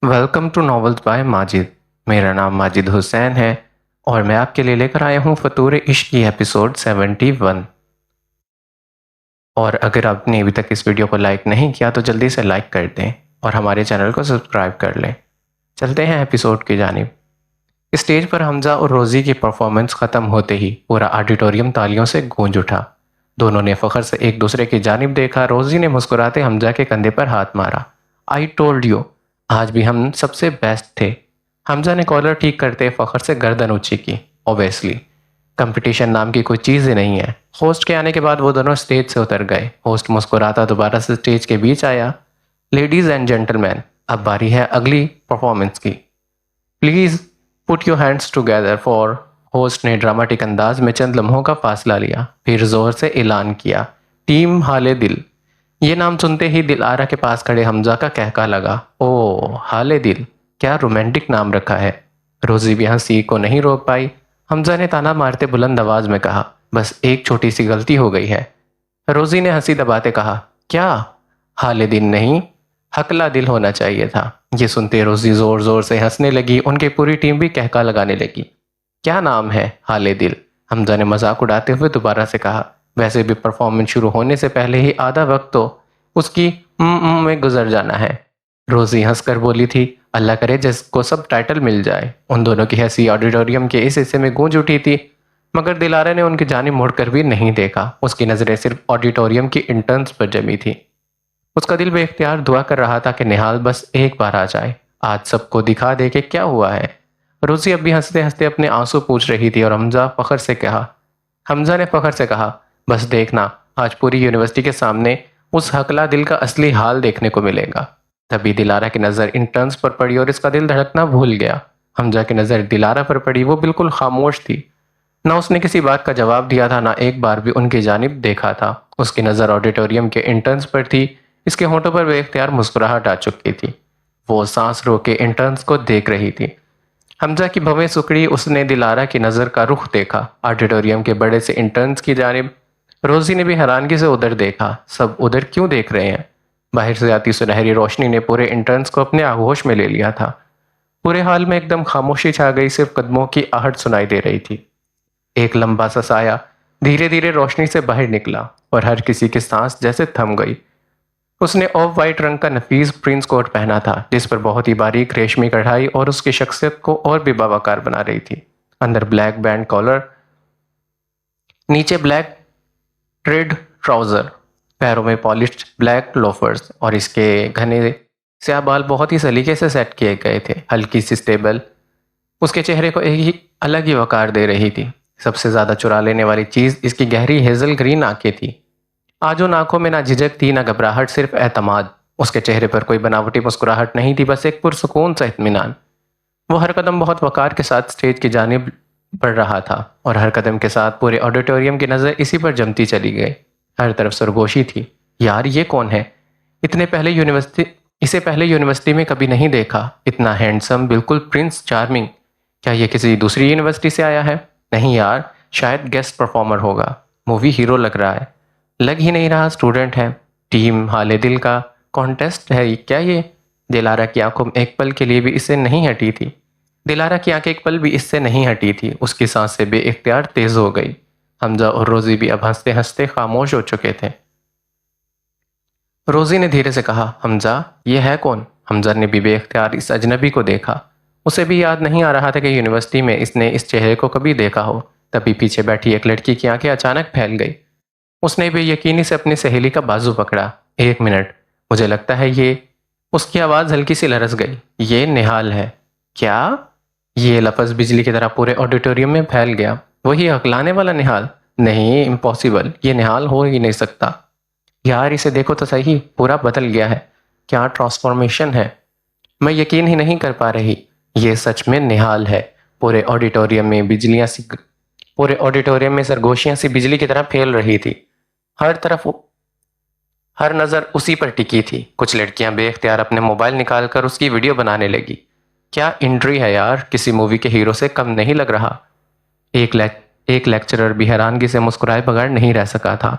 Welcome to novels by Majid. میرا نام ماجد حسین ہے اور میں آپ کے لیے لے کر آیا ہوں فطور عشق کی ایپیسوڈ 71۔ اور اگر آپ نے ابھی تک اس ویڈیو کو لائک نہیں کیا تو جلدی سے لائک کر دیں اور ہمارے چینل کو سبسکرائب کر لیں۔ چلتے ہیں ایپیسوڈ کی جانب۔ اسٹیج پر حمزہ اور روزی کی پرفارمنس ختم ہوتے ہی پورا آڈیٹوریم تالیوں سے گونج اٹھا۔ دونوں نے فخر سے ایک دوسرے کی جانب دیکھا۔ روزی نے مسکراتے حمزہ کے کندھے پر ہاتھ مارا۔ آئی ٹولڈ یو، آج بھی ہم سب سے بیسٹ تھے۔ حمزہ نے کالر ٹھیک کرتے فخر سے گردن اونچی کی۔ اوبیسلی کمپٹیشن نام کی کوئی چیز ہی نہیں ہے۔ ہوسٹ کے آنے کے بعد وہ دونوں اسٹیج سے اتر گئے۔ ہوسٹ مسکراتا دوبارہ سے اسٹیج کے بیچ آیا۔ لیڈیز اینڈ جینٹلمین، اب باری ہے اگلی پرفارمنس کی۔ Please put your hands together for. Host نے ڈراماٹک انداز میں چند لمحوں کا فاصلہ لیا، پھر زور سے اعلان کیا، ٹیم حال دل۔ یہ نام سنتے ہی دل آرا کے پاس کھڑے حمزہ کا کہکا لگا۔ او حال دل، کیا رومانٹک نام رکھا ہے۔ روزی بھی ہنسی کو نہیں روک پائی۔ حمزہ نے تانا مارتے بلند آواز میں کہا، بس ایک چھوٹی سی غلطی ہو گئی ہے۔ روزی نے ہنسی دباتے کہا، کیا؟ حال دل نہیں، حقلا دل ہونا چاہیے تھا۔ یہ سنتے روزی زور زور سے ہنسنے لگی۔ ان کی پوری ٹیم بھی کہکا لگانے لگی۔ کیا نام ہے حال دل؟ حمزہ نے مذاق اڑاتے ہوئے دوبارہ سے کہا۔ ویسے بھی پرفارمنس شروع ہونے سے پہلے ہی آدھا وقت تو اس کی میں گزر جانا ہے۔ روزی ہنس کر بولی تھی، اللہ کرے جس کو سب ٹائٹل مل جائے۔ ان دونوں کی ہنسی آڈیٹوریم کے اس حصے میں گونج اٹھی تھی، مگر دلارا نے ان کی جانب مڑ کر بھی نہیں دیکھا۔ اس کی نظریں صرف آڈیٹوریم کی انٹرنز پر جمی تھی۔ اس کا دل بے اختیار دعا کر رہا تھا کہ نہال بس ایک بار آ جائے، آج سب کو دکھا دے کہ کیا ہوا ہے۔ روزی اب بھی ہنستے ہنستے اپنے آنسو پوچھ رہی تھی اور حمزہ نے فخر سے کہا، بس دیکھنا، آج پوری یونیورسٹی کے سامنے اس حقلا دل کا اصلی حال دیکھنے کو ملے گا۔ تبھی دلارا کی نظر انٹرنز پر پڑی اور اس کا دل دھڑکنا بھول گیا۔ حمزہ کی نظر دلارا پر پڑی، وہ بالکل خاموش تھی۔ نہ اس نے کسی بات کا جواب دیا تھا، نہ ایک بار بھی ان کی جانب دیکھا تھا۔ اس کی نظر آڈیٹوریم کے انٹرنز پر تھی۔ اس کے ہونٹوں پر بے اختیار مسکراہٹ آ چکی تھی۔ وہ سانس رو کے انٹرنز کو دیکھ رہی تھی۔ حمزہ کی بھویں سکڑی، اس نے دلارا کی نظر کا رخ دیکھا، آڈیٹوریم کے بڑے سے انٹرنز کی جانب۔ روزی نے بھی حیرانگی سے ادھر دیکھا۔ سب ادھر کیوں دیکھ رہے ہیں؟ باہر سے آتی سنہری روشنی نے پورے انٹرنز کو اپنے آغوش میں لے لیا تھا۔ پورے حال میں ایک دم خاموشی چھا گئی، صرف قدموں کی آہٹ سنائی دے رہی تھی۔ ایک لمبا سا سایہ دھیرے دھیرے روشنی سے باہر نکلا اور ہر کسی کی سانس جیسے تھم گئی۔ اس نے آف وائٹ رنگ کا نفیس پرنس کوٹ پہنا تھا، جس پر بہت ہی باریک ریشمی کڑھائی اور اس کی شخصیت کو اور بھی باوقار بنا رہی تھی۔ اندر بلیک بینڈ کالر، نیچے بلیک ٹریڈ ٹراؤزر، پیروں میں پالشڈ بلیک لوفرز، اور اس کے گھنے سیاہ بال بہت ہی سلیقے سے سیٹ کیے گئے تھے۔ ہلکی سی سٹیبل اس کے چہرے کو ایک الگ ہی وقار دے رہی تھی۔ سب سے زیادہ چرا لینے والی چیز اس کی گہری ہیزل گرین آنکھیں تھی۔ آج ان آنکھوں میں نہ جھجک تھی، نہ گھبراہٹ، صرف اعتماد۔ اس کے چہرے پر کوئی بناوٹی مسکراہٹ نہیں تھی، بس ایک پرسکون سا اطمینان۔ وہ ہر قدم بہت وقار کے ساتھ اسٹیج کی جانب بڑھ رہا تھا، اور ہر قدم کے ساتھ پورے آڈیٹوریم کی نظر اسی پر جمتی چلی گئی۔ ہر طرف سرگوشی تھی، یار یہ کون ہے؟ اسے پہلے یونیورسٹی میں کبھی نہیں دیکھا۔ اتنا ہینڈسم، بالکل پرنس چارمنگ۔ کیا یہ کسی دوسری یونیورسٹی سے آیا ہے؟ نہیں یار، شاید گیسٹ پرفارمر ہوگا۔ مووی ہیرو لگ رہا ہے۔ لگ ہی نہیں رہا اسٹوڈنٹ ہے۔ ٹیم حال دل کا کانٹیسٹ ہے کیا یہ؟ دلارا کی آنکھوں ایک پل کے لیے بھی اس سے نہیں ہٹی تھی۔ دلارا کی آنکھ ایک پل بھی اس سے نہیں ہٹی تھی۔ اس کی سانسیں بے اختیار تیز ہو گئی۔ حمزہ اور روزی بھی اب ہنستے ہنستے خاموش ہو چکے تھے۔ روزی نے دھیرے سے کہا، حمزہ یہ ہے کون؟ حمزہ نے بھی بے اختیار اس اجنبی کو دیکھا۔ اسے بھی یاد نہیں آ رہا تھا کہ یونیورسٹی میں اس نے اس چہرے کو کبھی دیکھا ہو۔ تبھی پیچھے بیٹھی ایک لڑکی کی آنکھیں اچانک پھیل گئی۔ اس نے بے یقینی سے اپنی سہیلی کا بازو پکڑا۔ ایک منٹ، مجھے لگتا ہے یہ… اس کی آواز ہلکی سی لرز گئی۔ یہ نہال ہے۔ کیا؟ یہ لفظ بجلی کی طرح پورے آڈیٹوریم میں پھیل گیا۔ وہی ہکلانے والا نہال؟ نہیں، امپاسبل، یہ نہال ہو ہی نہیں سکتا۔ یار اسے دیکھو تو صحیح، پورا بدل گیا ہے۔ کیا ٹرانسفارمیشن ہے، میں یقین ہی نہیں کر پا رہی۔ یہ سچ میں نہال ہے۔ پورے آڈیٹوریم میں سرگوشیاں سی بجلی کی طرح پھیل رہی تھی۔ ہر نظر اسی پر ٹکی تھی۔ کچھ لڑکیاں بے اختیار اپنے موبائل نکال کر اس کی ویڈیو بنانے لگی۔ کیا انٹری ہے یار، کسی مووی کے ہیرو سے کم نہیں لگ رہا۔ ایک لیکچرر بھی حیرانگی سے مسکرائے بغیر نہیں رہ سکا تھا۔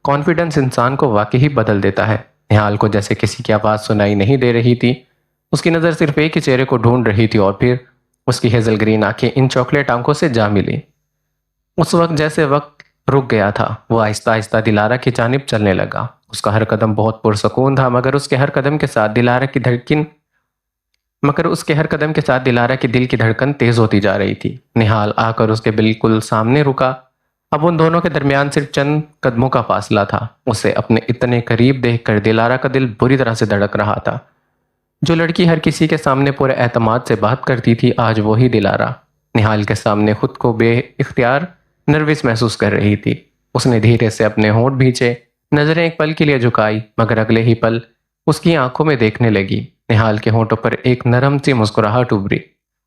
کانفیڈنس انسان کو واقعی بدل دیتا ہے۔ نہال کو جیسے کسی کی آواز سنائی نہیں دے رہی تھی۔ اس کی نظر صرف ایک ہی چہرے کو ڈھونڈ رہی تھی اور پھر اس کی ہیزل گرین آنکھیں ان چاکلیٹ آنکھوں سے جا ملی۔ اس وقت جیسے وقت رک گیا تھا، وہ آہستہ آہستہ دلارا کی جانب چلنے لگا۔ اس کا ہر قدم بہت پرسکون تھا، مگر اس کے ہر قدم کے ساتھ دلارا کی دل کی دھڑکن تیز ہوتی جا رہی تھی۔ نہال آ کر اس کے بالکل سامنے رکا۔ اب ان دونوں کے درمیان صرف چند قدموں کا فاصلہ تھا۔ اسے اپنے اتنے قریب دیکھ کر دلارا کا دل بری طرح سے دھڑک رہا تھا۔ جو لڑکی ہر کسی کے سامنے پورے اعتماد سے بات کرتی تھی، آج وہی دلارا نہال کے سامنے خود کو بے اختیار نروس محسوس کر رہی تھی۔ اس نے دھیرے سے اپنے ہونٹ بھینچے، نظریں ایک پل کے لیے جھکائی، مگر اگلے ہی پل اس کی آنکھوں میں دیکھنے لگی۔ نہال کے ہونٹوں پر ایک نرم سی مسکراہٹ ابھری۔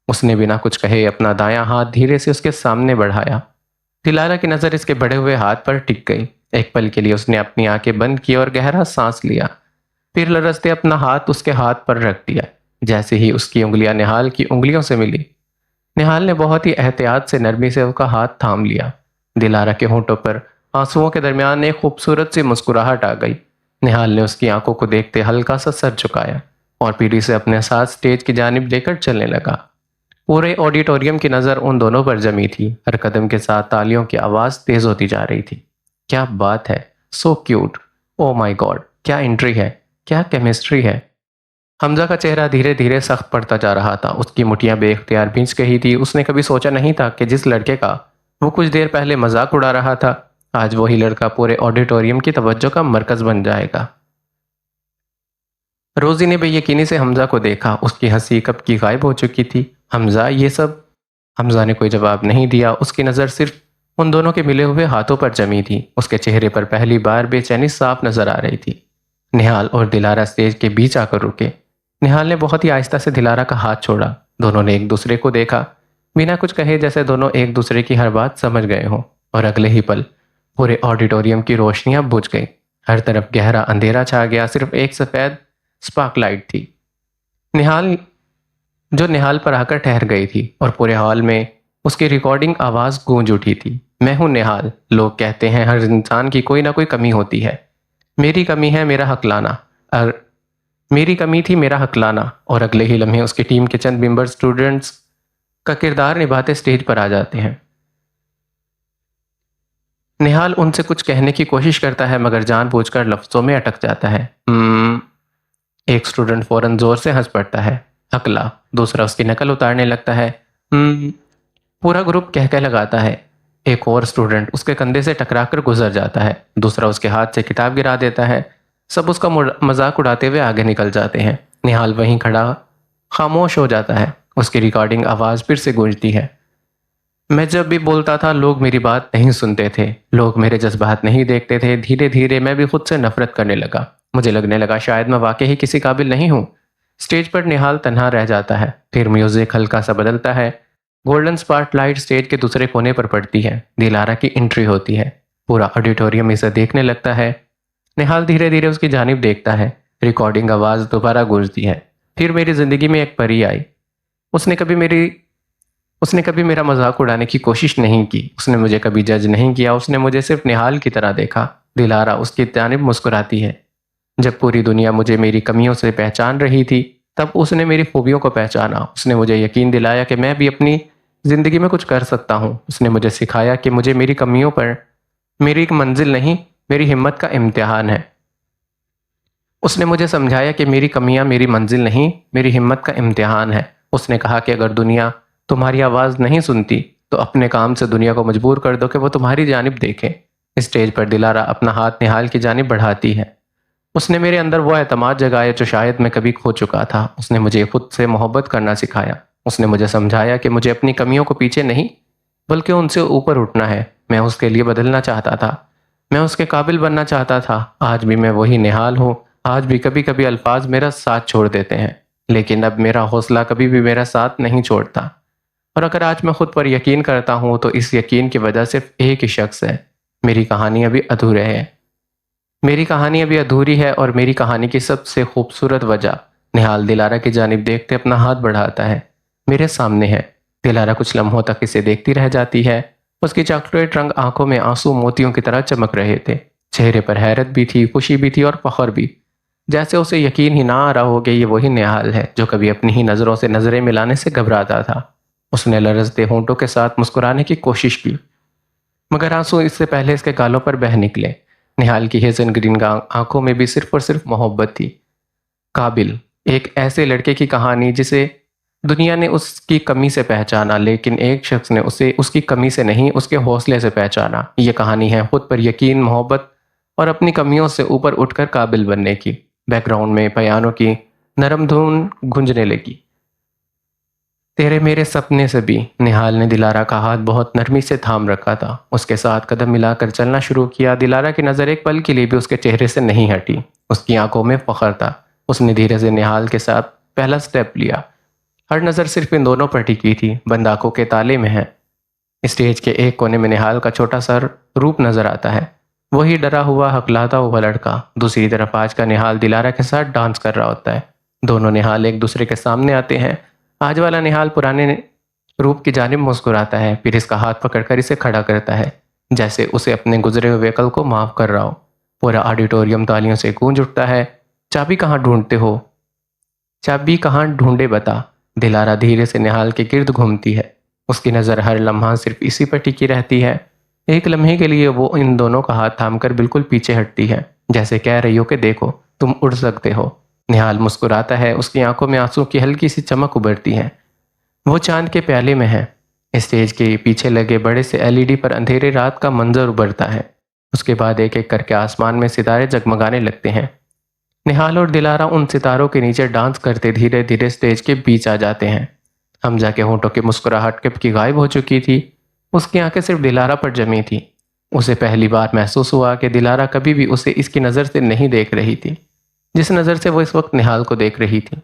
اس نے بنا کچھ کہے اپنا دایاں ہاتھ دھیرے سے اس کے سامنے بڑھایا۔ دلارا کی نظر اس کے بڑھے ہوئے ہاتھ پر ٹک گئی۔ ایک پل کے لیے اس نے اپنی آنکھیں بند کی اور گہرا سانس لیا، پھر لرزتے اپنا ہاتھ اس کے ہاتھ پر رکھ دیا۔ جیسے ہی اس کی انگلیاں نہال کی انگلیوں سے ملی، نہال نے بہت ہی احتیاط سے نرمی سے اس کا ہاتھ تھام لیا۔ دلارا کے ہونٹوں پر آنسوؤں کے درمیان ایک خوبصورت سی مسکراہٹ آ گئی۔ نہال نے اس کی آنکھوں کو دیکھتے ہلکا سا سر جھکایا اور پیڑھی سے اپنے ساتھ سٹیج کی جانب لے کر چلنے لگا۔ پورے آڈیٹوریم کی نظر ان دونوں پر جمی تھی۔ ہر قدم کے ساتھ تالیوں کی آواز تیز ہوتی جا رہی تھی۔ کیا بات ہے، سو کیوٹ، او مائی گاڈ، کیا انٹری ہے، کیا کیمسٹری ہے۔ حمزہ کا چہرہ دھیرے دھیرے سخت پڑتا جا رہا تھا۔ اس کی مٹھیاں بے اختیار بھینچ گئی تھی۔ اس نے کبھی سوچا نہیں تھا کہ جس لڑکے کا وہ کچھ دیر پہلے مذاق اڑا رہا تھا، آج وہی لڑکا پورے آڈیٹوریم کی توجہ کا مرکز بن جائے گا۔ روزی نے بے یقینی سے حمزہ کو دیکھا۔ اس کی ہنسی کب کی غائب ہو چکی تھی۔ حمزہ، یہ سب؟ حمزہ نے کوئی جواب نہیں دیا۔ اس کی نظر صرف ان دونوں کے ملے ہوئے ہاتھوں پر جمی تھی۔ اس کے چہرے پر پہلی بار بے چینی صاف نظر آ رہی تھی۔ نہال اور دلارا اسٹیج کے بیچ آ کر رکے۔ نہال نے بہت ہی آہستہ سے دلارا کا ہاتھ چھوڑا۔ دونوں نے ایک دوسرے کو دیکھا، بنا کچھ کہے، جیسے دونوں ایک دوسرے کی ہر بات سمجھ گئے ہوں، اور اگلے ہی پل پورے آڈیٹوریم کی روشنیاں بجھ گئیں۔ ہر طرف گہرا اندھیرا چھا گیا، صرف ایک سفید سپارک لائٹ تھی جو نہال پر آ کر ٹھہر گئی تھی، اور پورے ہال میں اس کی ریکارڈنگ آواز گونج اٹھی تھی۔ میں ہوں نہال، لوگ کہتے ہیں ہر انسان کی کوئی نہ کوئی کمی ہوتی ہے۔ میری کمی ہے میرا حق لانا، اور میری کمی تھی میرا حق لانا۔ اور اگلے ہی لمحے اس کی ٹیم کے چند ممبر اسٹوڈنٹس کا کردار نبھاتے اسٹیج پر آ جاتے ہیں۔ نہال ان سے کچھ کہنے کی کوشش کرتا ہے، مگر جان بوجھ کر لفظوں میں اٹک جاتا ہے۔ ایک اسٹوڈنٹ فوراً زور سے ہنس پڑتا ہے۔ اکلا دوسرا اس کی نقل اتارنے لگتا ہے۔ پورا گروپ کہہ لگاتا ہے۔ ایک اور اسٹوڈنٹ اس کے کندھے سے ٹکرا کر گزر جاتا ہے، دوسرا اس کے ہاتھ سے کتاب گرا دیتا ہے۔ سب اس کا مذاق اڑاتے ہوئے آگے نکل جاتے ہیں۔ نہال وہیں کھڑا خاموش ہو جاتا ہے۔ اس کی ریکارڈنگ آواز پھر سے گونجتی ہے۔ میں جب بھی بولتا تھا لوگ میری بات نہیں سنتے تھے، لوگ میرے جذبات نہیں دیکھتے تھے۔ دھیرے دھیرے میں بھی خود سے نفرت کرنے لگا۔ مجھے لگنے لگا شاید میں واقعی کسی قابل نہیں ہوں۔ اسٹیج پر نہال تنہا رہ جاتا ہے۔ پھر میوزک ہلکا سا بدلتا ہے۔ گولڈن سپاٹ لائٹ اسٹیج کے دوسرے کونے پر پڑتی ہے۔ دلارا کی انٹری ہوتی ہے۔ پورا آڈیٹوریم اسے دیکھنے لگتا ہے۔ نہال دھیرے دھیرے اس کی جانب دیکھتا ہے۔ ریکارڈنگ آواز دوبارہ گونجتی ہے۔ پھر میری زندگی میں ایک پری آئی۔ اس نے کبھی میرا مذاق اڑانے کی کوشش نہیں کی۔ اس نے مجھے کبھی جج نہیں کیا۔ اس نے مجھے صرف نہال کی طرح دیکھا۔ دلارا اس کی جانب مسکراتی ہے۔ جب پوری دنیا مجھے میری کمیوں سے پہچان رہی تھی، تب اس نے میری خوبیوں کو پہچانا۔ اس نے مجھے یقین دلایا کہ میں بھی اپنی زندگی میں کچھ کر سکتا ہوں۔ اس نے مجھے سکھایا کہ مجھے میری کمیوں پر میری ایک منزل نہیں، میری ہمت کا امتحان ہے۔ اس نے مجھے سمجھایا کہ میری کمیاں میری منزل نہیں، میری ہمت کا امتحان ہے۔ اس نے کہا کہ اگر دنیا تمہاری آواز نہیں سنتی تو اپنے کام سے دنیا کو مجبور کر دو کہ وہ تمہاری جانب دیکھے۔ اسٹیج پر دلارا اپنا ہاتھ نہال کی جانب بڑھاتی ہے۔ اس نے میرے اندر وہ اعتماد جگایا جو شاید میں کبھی کھو چکا تھا۔ اس نے مجھے خود سے محبت کرنا سکھایا۔ اس نے مجھے سمجھایا کہ مجھے اپنی کمیوں کو پیچھے نہیں بلکہ ان سے اوپر اٹھنا ہے۔ میں اس کے لیے بدلنا چاہتا تھا، میں اس کے قابل بننا چاہتا تھا۔ آج بھی میں وہی نہال ہوں۔ آج بھی کبھی کبھی الفاظ میرا ساتھ چھوڑ دیتے ہیں، لیکن اب میرا حوصلہ کبھی بھی میرا ساتھ نہیں چھوڑتا۔ اور اگر آج میں خود پر یقین کرتا ہوں تو اس یقین کی وجہ صرف ایک ہی شخص ہے۔ میری کہانی ابھی ادھورے ہے۔ میری کہانی ابھی ادھوری ہے، اور میری کہانی کی سب سے خوبصورت وجہ۔ نہال دلارا کی جانب دیکھتے اپنا ہاتھ بڑھاتا ہے۔ میرے سامنے ہے۔ دلارا کچھ لمحوں تک اسے دیکھتی رہ جاتی ہے۔ اس کی چاکلیٹ رنگ آنکھوں میں آنسو موتیوں کی طرح چمک رہے تھے۔ چہرے پر حیرت بھی تھی، خوشی بھی تھی اور فخر بھی۔ جیسے اسے یقین ہی نہ آ رہا ہو کہ یہ وہی نہال ہے جو کبھی اپنی ہی نظروں سے نظریں ملانے سے گھبراتا تھا۔ اس نے لرزتے ہونٹوں کے ساتھ مسکرانے کی کوشش کی، مگر آنسو اس سے پہلے اس کے گالوں پر بہہ نکلے۔ نہال کی ہیزن گرین آنکھوں میں بھی صرف اور صرف محبت تھی۔ قابل، ایک ایسے لڑکے کی کہانی جسے دنیا نے اس کی کمی سے پہچانا، لیکن ایک شخص نے اسے اس کی کمی سے نہیں، اس کے حوصلے سے پہچانا۔ یہ کہانی ہے خود پر یقین، محبت اور اپنی کمیوں سے اوپر اٹھ کر قابل بننے کی۔ بیک گراؤنڈ میں پیانو کی نرم دھن گونجنے لگی۔ تیرے میرے سپنے سے بھی۔ نہال نے دلارا کا ہاتھ بہت نرمی سے تھام رکھا تھا، اس کے ساتھ قدم ملا کر چلنا شروع کیا۔ دلارا کی نظر ایک پل کے لیے بھی اس کے چہرے سے نہیں ہٹی، اس کی آنکھوں میں فخر تھا۔ اس نے دھیرے سے نہال کے ساتھ پہلا سٹیپ لیا، ہر نظر صرف ان دونوں پر ٹکی تھی، بند آنکھوں کے تالے میں ہے۔ اسٹیج کے ایک کونے میں نہال کا چھوٹا سا روپ نظر آتا ہے، وہی ڈرا ہوا ہکلاتا ہوا لڑکا۔ دوسری طرف آج کا نہال دلارا کے ساتھ ڈانس کر رہا ہوتا ہے۔ دونوں نہال ایک دوسرے کے سامنے آتے ہیں۔ آج والا نہال پرانے روپ کی جانب مسکراتا ہے، پھر اس کا ہاتھ پکڑ کر اسے کھڑا کرتا ہے، جیسے اسے اپنے گزرے ہوئے کل کو معاف کر رہا ہو۔ پورا آڈیٹوریم تالیوں سے گونج اٹھتا ہے۔ چابی کہاں ڈھونڈتے ہو؟ چابی کہاں ڈھونڈے بتا؟ دلارا دھیرے سے نہال کے گرد گھومتی ہے، اس کی نظر ہر لمحہ صرف اسی پر ٹکی رہتی ہے۔ ایک لمحے کے لیے وہ ان دونوں کا ہاتھ تھام کر بالکل پیچھے ہٹتی ہے، جیسے کہہ رہی ہو کہ دیکھو تم اڑ سکتے ہو۔ نہال مسکراتا ہے، اس کی آنکھوں میں آنسو کی ہلکی سی چمک ابھرتی ہے۔ وہ چاند کے پیالے میں ہے۔ اسٹیج کے پیچھے لگے بڑے سے LED پر اندھیرے رات کا منظر ابھرتا ہے۔ اس کے بعد ایک ایک کر کے آسمان میں ستارے جگمگانے لگتے ہیں۔ نہال اور دلارا ان ستاروں کے نیچے ڈانس کرتے دھیرے دھیرے اسٹیج کے بیچ آ جاتے ہیں۔ حمزہ کے ہونٹوں کی مسکراہٹ کب کی غائب ہو چکی تھی، اس کی آنکھیں صرف دلارا پر جمی تھی۔ اسے پہلی بار محسوس ہوا کہ دلارا کبھی بھی اسے اس کی نظر سے نہیں دیکھ رہی تھی، جس نظر سے وہ اس وقت نہال کو دیکھ رہی تھی۔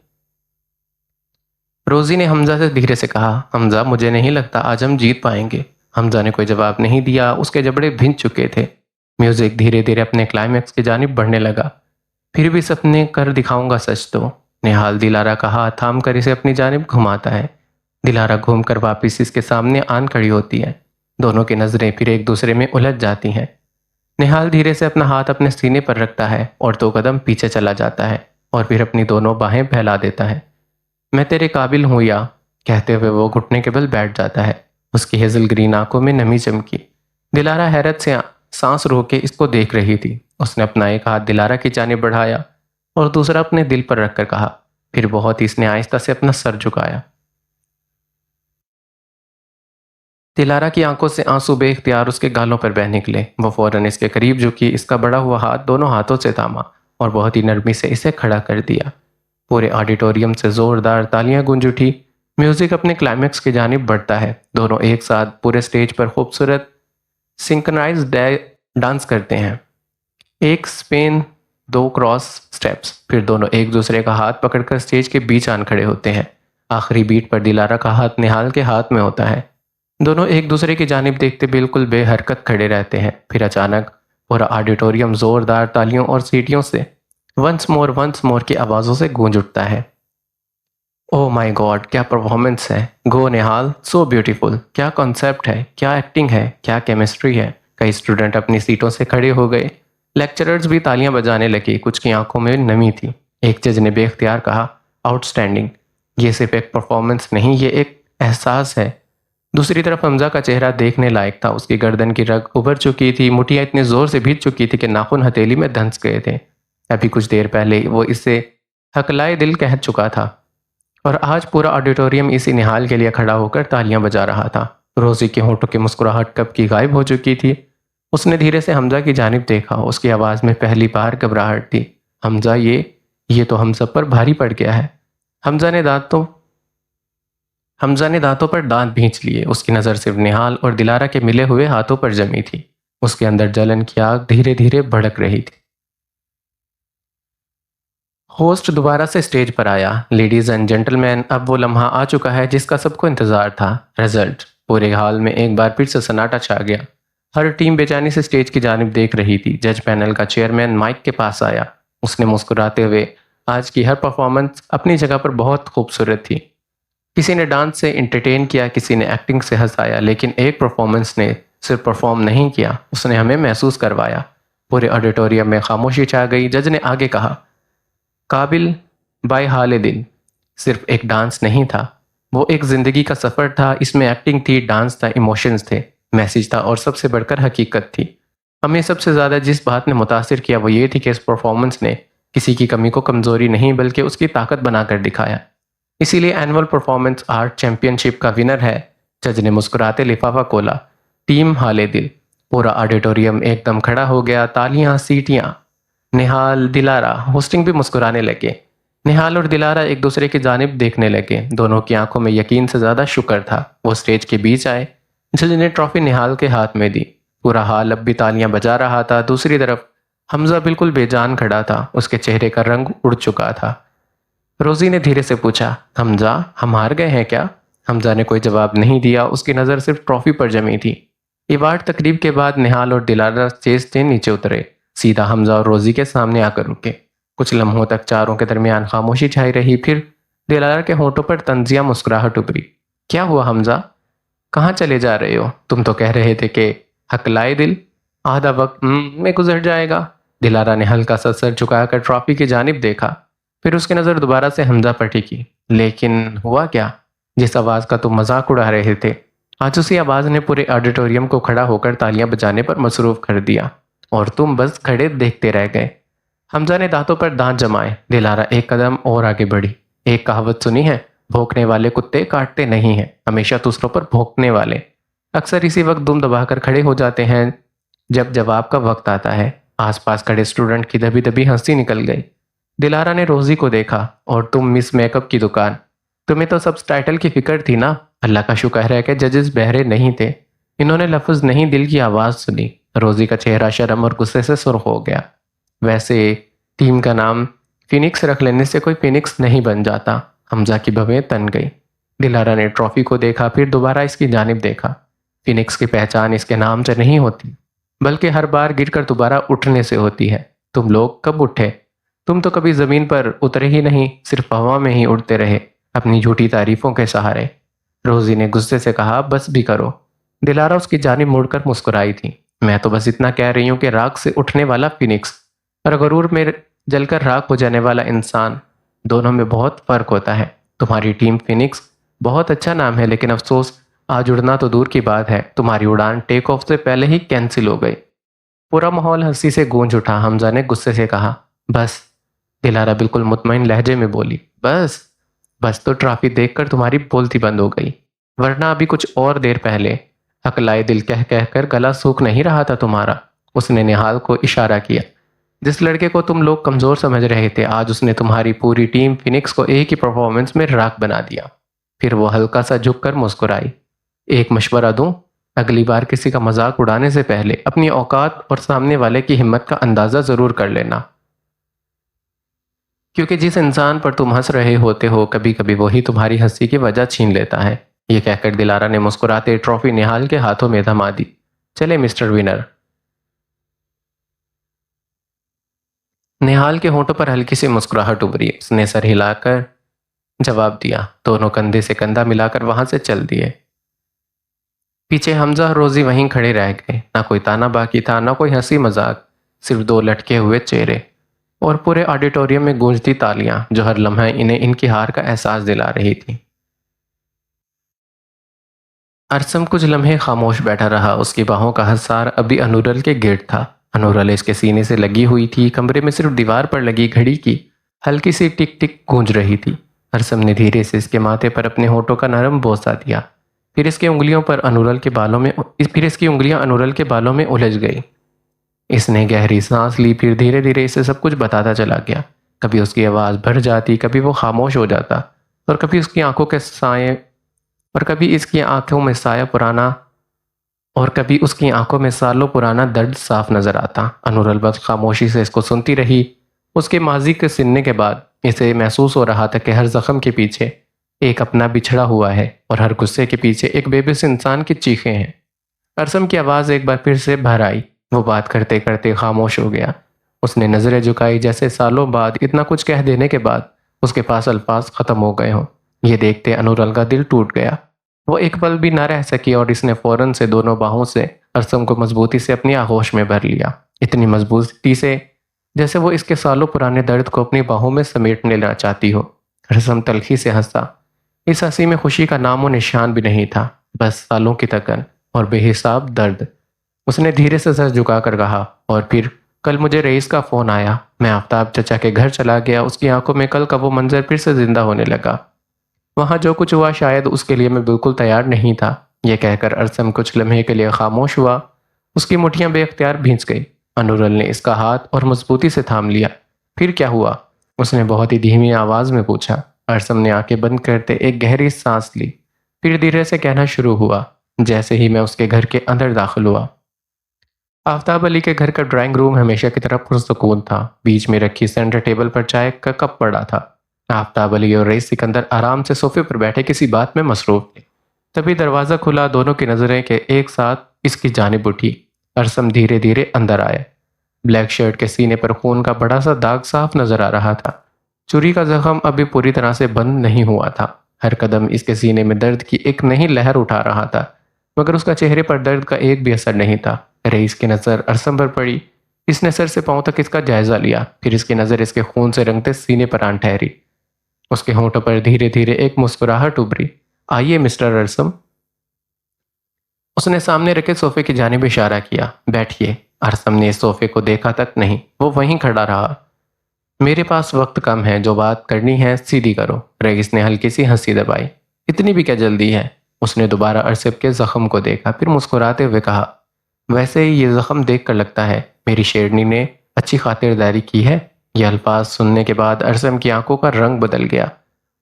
روزی نے حمزہ سے دھیرے سے کہا، حمزہ مجھے نہیں لگتا آج ہم جیت پائیں گے۔ حمزہ نے کوئی جواب نہیں دیا، اس کے جبڑے بھن چکے تھے۔ میوزک دھیرے دھیرے اپنے کلائمیکس کی جانب بڑھنے لگا۔ پھر بھی سپنے کر دکھاؤں گا سچ تو۔ نہال دلارا کا ہاتھ تھام کر اسے اپنی جانب گھماتا ہے۔ دلارا گھوم کر واپس اس کے سامنے آن کھڑی ہوتی ہے۔ دونوں کی نظریں پھر ایک دوسرے میں الجھ جاتی ہیں۔ نہال دھیرے سے اپنا ہاتھ اپنے سینے پر رکھتا ہے اور 2 قدم پیچھے چلا جاتا ہے، اور پھر اپنی دونوں باہیں پھیلا دیتا ہے۔ میں تیرے قابل ہوں یا، کہتے ہوئے وہ گھٹنے کے بل بیٹھ جاتا ہے۔ اس کی ہیزل گرین آنکھوں میں نمی چمکی۔ دلارا حیرت سے سانس روک کے اس کو دیکھ رہی تھی۔ اس نے اپنا ایک ہاتھ دلارا کی جانب بڑھایا اور دوسرا اپنے دل پر رکھ کر کہا، پھر بہت ہی اس نے آہستہ سے اپنا سر جھکایا۔ دلارا کی آنکھوں سے آنسو بے اختیار اس کے گالوں پر بہہ نکلے۔ وہ فوراً اس کے قریب جھکی، اس کا بڑا ہوا ہاتھ دونوں ہاتھوں سے تھاما اور بہت ہی نرمی سے اسے کھڑا کر دیا۔ پورے آڈیٹوریم سے زوردار تالیاں گونج اٹھی۔ میوزک اپنے کلائمیکس کی جانب بڑھتا ہے۔ دونوں ایک ساتھ پورے سٹیج پر خوبصورت سنکرنائز ڈانس کرتے ہیں۔ ایک سپین، 2 کراس سٹیپس، پھر دونوں ایک دوسرے کا ہاتھ پکڑ کر سٹیج کے بیچ آن کھڑے ہوتے ہیں۔ آخری بیٹ پر دلارا کا ہاتھ نہال کے ہاتھ میں ہوتا ہے۔ دونوں ایک دوسرے کی جانب دیکھتے بالکل بے حرکت کھڑے رہتے ہیں۔ پھر اچانک پورا آڈیٹوریم زوردار تالیوں اور سیٹیوں سے ونس مور کی آوازوں سے گونج اٹھتا ہے۔ او مائی گاڈ، کیا پرفارمنس ہے! گو نہال، سو بیوٹیفل! کیا کانسیپٹ ہے، کیا ایکٹنگ ہے، کیا کیمسٹری ہے! کئی اسٹوڈنٹ اپنی سیٹوں سے کھڑے ہو گئے۔ لیکچررز بھی تالیاں بجانے لگے، کچھ کی آنکھوں میں نمی تھی۔ ایک جج نے بے اختیار کہا، آؤٹ اسٹینڈنگ! یہ صرف ایک پرفارمنس نہیں، یہ ایک احساس ہے۔ دوسری طرف حمزہ کا چہرہ دیکھنے لائق تھا۔ اس کی گردن کی رگ ابھر چکی تھی، مٹھیاں اتنے زور سے بھیج چکی تھی کہ ناخن ہتھیلی میں دھنس گئے تھے۔ ابھی کچھ دیر پہلے وہ اسے ہکلائے دل کہہ چکا تھا، اور آج پورا آڈیٹوریم اسی نہال کے لیے کھڑا ہو کر تالیاں بجا رہا تھا۔ روزی کے ہونٹوں کی مسکراہٹ کب کی غائب ہو چکی تھی۔ اس نے دھیرے سے حمزہ کی جانب دیکھا، اس کی آواز میں پہلی بار گھبراہٹ تھی۔ حمزہ، یہ تو ہم سب پر بھاری پڑ گیا ہے۔ حمزہ نے دانتوں پر دانت بھینچ لیے۔ اس کی نظر صرف نہال اور دلارا کے ملے ہوئے ہاتھوں پر جمی تھی۔ اس کے اندر جلن کی آگ دھیرے دھیرے بھڑک رہی تھی۔ ہوسٹ دوبارہ سے سٹیج پر آیا۔ لیڈیز اینڈ جینٹل مین، اب وہ لمحہ آ چکا ہے جس کا سب کو انتظار تھا۔ رزلٹ! پورے ہال میں ایک بار پھر سے سناٹا چھا گیا۔ ہر ٹیم بے چینی سے سٹیج کی جانب دیکھ رہی تھی۔ جج پینل کا چیئرمین مائک کے پاس آیا۔ اس نے مسکراتے ہوئے، آج کی ہر پرفارمنس اپنی جگہ پر بہت خوبصورت تھی۔ کسی نے ڈانس سے انٹرٹین کیا، کسی نے ایکٹنگ سے ہنسایا، لیکن ایک پرفارمنس نے صرف پرفارم نہیں کیا، اس نے ہمیں محسوس کروایا۔ پورے آڈیٹوریم میں خاموشی چھا گئی۔ جج نے آگے کہا، قابل بائی حال دل صرف ایک ڈانس نہیں تھا، وہ ایک زندگی کا سفر تھا۔ اس میں ایکٹنگ تھی، ڈانس تھا، ایموشنز تھے، میسیج تھا اور سب سے بڑھ کر حقیقت تھی۔ ہمیں سب سے زیادہ جس بات نے متاثر کیا وہ یہ تھی کہ اس پرفارمنس نے کسی کی کمی کو کمزوری نہیں بلکہ اس کی طاقت بنا کر دکھایا۔ اسی لیے اینول پرفارمنس آرٹ چیمپئن شپ کا ونر ہے۔ جج نے مسکراتے لفافہ کھولا، ٹیم حال دل۔ پورا آڈیٹوریم ایک دم کھڑا ہو گیا، تالیاں، سیٹیاں۔ نہال، دلارا، ہوسٹنگ بھی مسکرانے لگے۔ نہال اور دلارا ایک دوسرے کی جانب دیکھنے لگے، دونوں کی آنکھوں میں یقین سے زیادہ شکر تھا۔ وہ سٹیج کے بیچ آئے، جج نے ٹرافی نہال کے ہاتھ میں دی۔ پورا ہال اب بھی تالیاں بجا رہا تھا۔ دوسری طرف حمزہ بالکل بے جان کھڑا تھا، اس کے چہرے کا رنگ اڑ چکا تھا۔ روزی نے دھیرے سے پوچھا، حمزہ ہم ہار گئے ہیں کیا؟ حمزہ نے کوئی جواب نہیں دیا، اس کی نظر صرف ٹرافی پر جمی تھی۔ ایوارڈ تقریب کے بعد نہال اور دلارا اسٹیج سے نیچے اترے، سیدھا حمزہ اور روزی کے سامنے آ کر رکے۔ کچھ لمحوں تک چاروں کے درمیان خاموشی چھائی رہی، پھر دلارا کے ہونٹوں پر طنزیہ مسکراہٹ ابھری۔ کیا ہوا حمزہ؟ کہاں چلے جا رہے ہو؟ تم تو کہہ رہے تھے کہ حق لائے دل آدھا وقت میں گزر جائے گا۔ دلارا نے ہلکا سا سر جھکا کر ٹرافی کی جانب دیکھا، پھر اس کی نظر دوبارہ سے حمزہ پر ٹکی۔ لیکن ہوا کیا؟ جس آواز کا تم مذاق اڑا رہے تھے، آج اسی آواز نے پورے آڈیٹوریم کو کھڑا ہو کر تالیاں بجانے پر مصروف کر دیا، اور تم بس کھڑے دیکھتے رہ گئے۔ حمزہ نے دانتوں پر دانت جمائے۔ دلارا ایک قدم اور آگے بڑھی۔ ایک کہاوت سنی ہے، بھونکنے والے کتے کاٹتے نہیں ہیں، ہمیشہ دوسروں پر بھونکنے والے اکثر اسی وقت دم دبا کر کھڑے ہو جاتے ہیں جب جواب کا وقت آتا ہے۔ آس پاس کھڑے اسٹوڈنٹ کی دبی دبی ہنسی نکل گئی۔ دلارا نے روزی کو دیکھا، اور تم مس میک اپ کی دکان، تمہیں تو سب ٹائٹل کی فکر تھی نا؟ اللہ کا شکر ہے کہ ججز بہرے نہیں تھے، انہوں نے لفظ نہیں دل کی آواز سنی۔ روزی کا چہرہ شرم اور غصے سے سرخ ہو گیا۔ ویسے ٹیم کا نام فینکس رکھ لینے سے کوئی فینکس نہیں بن جاتا۔ حمزہ کی بھویں تن گئی۔ دلارا نے ٹرافی کو دیکھا، پھر دوبارہ اس کی جانب دیکھا۔ فینکس کی پہچان اس کے نام سے نہیں ہوتی، بلکہ ہر بار گر کر دوبارہ اٹھنے سے ہوتی ہے۔ تم لوگ کب اٹھے؟ تم تو کبھی زمین پر اترے ہی نہیں، صرف ہوا میں ہی اڑتے رہے اپنی جھوٹی تعریفوں کے سہارے۔ روزی نے غصے سے کہا، بس بھی کرو۔ دلارا اس کی جانب مڑ کر مسکرائی تھی۔ میں تو بس اتنا کہہ رہی ہوں کہ راکھ سے اٹھنے والا فینکس اور غرور میں جل کر راکھ ہو جانے والا انسان، دونوں میں بہت فرق ہوتا ہے۔ تمہاری ٹیم فینکس بہت اچھا نام ہے، لیکن افسوس آج اڑنا تو دور کی بات ہے، تمہاری اڑان ٹیک آف سے پہلے ہی کینسل ہو گئی۔ پورا ماحول ہنسی سے گونج اٹھا۔ حمزہ نے غصے سے کہا، بس۔ دلارا بالکل مطمئن لہجے میں بولی، بس بس تو ٹرافی دیکھ کر تمہاری بولتی بند ہو گئی، ورنہ ابھی کچھ اور دیر پہلے حق لائے دل کہہ کہہ کر گلا سوکھ نہیں رہا تھا تمہارا۔ اس نے نہال کو اشارہ کیا۔ جس لڑکے کو تم لوگ کمزور سمجھ رہے تھے، آج اس نے تمہاری پوری ٹیم فینکس کو ایک ہی پرفارمنس میں راکھ بنا دیا۔ پھر وہ ہلکا سا جھک کر مسکرائی۔ ایک مشورہ دوں، اگلی بار کسی کا مذاق اڑانے سے پہلے اپنی اوقات اور سامنے والے کی ہمت کا اندازہ ضرور کر لینا، کیونکہ جس انسان پر تم ہنس رہے ہوتے ہو کبھی کبھی وہی تمہاری ہنسی کی وجہ چھین لیتا ہے۔ یہ کہہ کر دلارا نے مسکراتے ٹرافی نہال کے ہاتھوں میں تھما دی۔ چلے مسٹر ونر۔ نہال کے ہونٹوں پر ہلکی سی مسکراہٹ ابھری، اس نے سر ہلا کر جواب دیا۔ دونوں کندھے سے کندھا ملا کر وہاں سے چل دیے۔ پیچھے حمزہ اور روزی وہیں کھڑے رہ گئے، نہ کوئی تانا باقی تھا، نہ کوئی ہنسی مذاق، صرف دو لٹکے ہوئے چہرے اور پورے آڈیٹوریم میں گونجتی تالیاں جو ہر لمحہ انہیں ان کی ہار کا احساس دلا رہی تھی۔ ارسم کچھ لمحے خاموش بیٹھا رہا، اس کی باہوں کا حصار ابھی انورل کے گیٹ تھا۔ انورل اس کے سینے سے لگی ہوئی تھی، کمرے میں صرف دیوار پر لگی گھڑی کی ہلکی سی ٹک ٹک گونج رہی تھی۔ ارسم نے دھیرے سے اس کے ماتھے پر اپنے ہونٹوں کا نرم بوسہ دیا، پھر اس کی انگلیاں انورل کے بالوں میں الجھ گئی۔ اس نے گہری سانس لی، پھر دھیرے دھیرے اسے سب کچھ بتاتا چلا گیا۔ کبھی اس کی آواز بھر جاتی، کبھی وہ خاموش ہو جاتا، اور کبھی اس کی آنکھوں کے سائے اور کبھی اس کی آنکھوں میں سالوں پرانا درد صاف نظر آتا۔ انورل بس خاموشی سے اس کو سنتی رہی۔ اس کے ماضی کے سننے کے بعد اسے محسوس ہو رہا تھا کہ ہر زخم کے پیچھے ایک اپنا بچھڑا ہوا ہے، اور ہر غصے کے پیچھے ایک بے بس انسان کی چیخیں ہیں۔ ارسم کی آواز ایک بار پھر سے بھر آئی۔ وہ بات کرتے کرتے خاموش ہو گیا۔ اس نے نظریں جھکائی، جیسے سالوں بعد اتنا کچھ کہہ دینے کے بعد اس کے پاس الفاظ ختم ہو گئے ہوں۔ یہ دیکھتے انورل کا دل ٹوٹ گیا۔ وہ ایک پل بھی نہ رہ سکی، اور اس نے فوراً سے دونوں باہوں سے ارسم کو مضبوطی سے اپنی آغوش میں بھر لیا، اتنی مضبوطی سے جیسے وہ اس کے سالوں پرانے درد کو اپنی باہوں میں سمیٹ لینا چاہتی ہو۔ ارسم تلخی سے ہنسا۔ اس ہنسی میں خوشی کا نام و نشان بھی نہیں تھا، بس سالوں کی تکن اور بے حساب درد۔ اس نے دھیرے سے سر جھکا کر کہا، اور پھر کل مجھے رئیس کا فون آیا، میں آفتاب چچا کے گھر چلا گیا۔ اس کی آنکھوں میں کل کا وہ منظر پھر سے زندہ ہونے لگا۔ وہاں جو کچھ ہوا شاید اس کے لیے میں بالکل تیار نہیں تھا۔ یہ کہہ کر ارسم کچھ لمحے کے لیے خاموش ہوا۔ اس کی مٹھیاں بے اختیار بھینچ گئی۔ انورل نے اس کا ہاتھ اور مضبوطی سے تھام لیا۔ پھر کیا ہوا؟ اس نے بہت ہی دھیمی آواز میں پوچھا۔ ارسم نے آنکھیں بند کرتے ایک گہری سانس لی، پھر دھیرے سے کہنا شروع ہوا، جیسے ہی میں اس کے گھر کے اندر داخل ہوا۔ آفتاب علی کے گھر کا ڈرائنگ روم ہمیشہ کی طرح پرسکون تھا۔ بیچ میں رکھی سینٹر ٹیبل پر چائے کا کپ پڑا تھا۔ آفتاب علی اور رئیس سکندر آرام سے صوفے پر بیٹھے کسی بات میں مصروف تھے۔ تبھی دروازہ کھلا، دونوں کی نظریں کہ ایک ساتھ اس کی جانب اٹھی۔ ارسم دھیرے دھیرے اندر آیا۔ بلیک شرٹ کے سینے پر خون کا بڑا سا داغ صاف نظر آ رہا تھا۔ چوری کا زخم ابھی پوری طرح سے بند نہیں ہوا تھا۔ ہر قدم اس کے سینے میں درد کی ایک نئی لہر اٹھا رہا تھا، مگر اس کا چہرے پر درد کا ایک بھی اثر نہیں تھا۔ رئیس کی نظر ارسم پر پڑی۔ اس نے سر سے پاؤں تک اس کا جائزہ لیا، پھر اس کی نظر اس کے خون سے رنگتے سینے پر آن ٹھہری۔ اس کے ہونٹوں پر دھیرے دھیرے ایک مسکراہٹ ابھری۔ آئیے مسٹر ارسم۔ اس نے سامنے رکھے صوفے کی جانب اشارہ کیا۔ بیٹھیے۔ ارسم نے اس صوفے کو دیکھا تک نہیں، وہ وہیں کھڑا رہا۔ میرے پاس وقت کم ہے، جو بات کرنی ہے سیدھی کرو۔ رئیس نے ہلکی سی ہنسی دبائی۔ اتنی بھی کیا جلدی ہے؟ اس نے دوبارہ ارسم کے زخم کو دیکھا، پھر مسکراتے ہوئے کہا، ویسے ہی یہ زخم دیکھ کر لگتا ہے میری شیرنی نے اچھی خاطرداری کی ہے۔ یہ الفاظ سننے کے بعد ارسم کی آنکھوں کا رنگ بدل گیا۔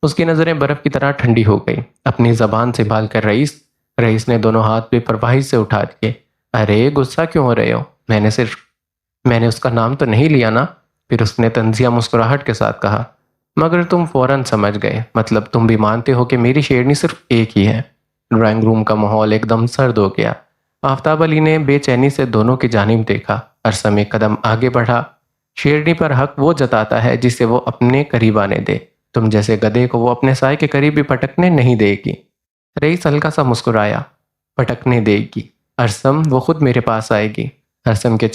اس کی نظریں برف کی طرح ٹھنڈی ہو گئی۔ اپنی زبان سنبھال کر رئیس نے دونوں ہاتھ بے پرواہی سے اٹھا دیے۔ ارے غصہ کیوں ہو رہے ہو؟ میں نے اس کا نام تو نہیں لیا نا؟ پھر اس نے طنزیہ مسکراہٹ کے ساتھ کہا، مگر تم فوراً سمجھ گئے، مطلب تم بھی مانتے ہو کہ میری شیرنی صرف ایک ہی ہے۔ ڈرائنگ روم کا ماحول ایک دم سرد ہو گیا۔ آفتاب علی نے بے چینی سے دونوں کی جانب دیکھا۔ ارسم ایک قدم آگے بڑھا۔ شیرنی پر حق وہ جتاتا ہے جسے وہ اپنے قریب آنے دے، تم جیسے گدھے کو وہ اپنے سائے کے قریب بھی پٹکنے نہیں دے گی۔ رئیس ہلکا سا مسکرایا۔ پٹکنے دے گی؟ ارسم، وہ خود میرے پاس آئے گی۔ ارسم کے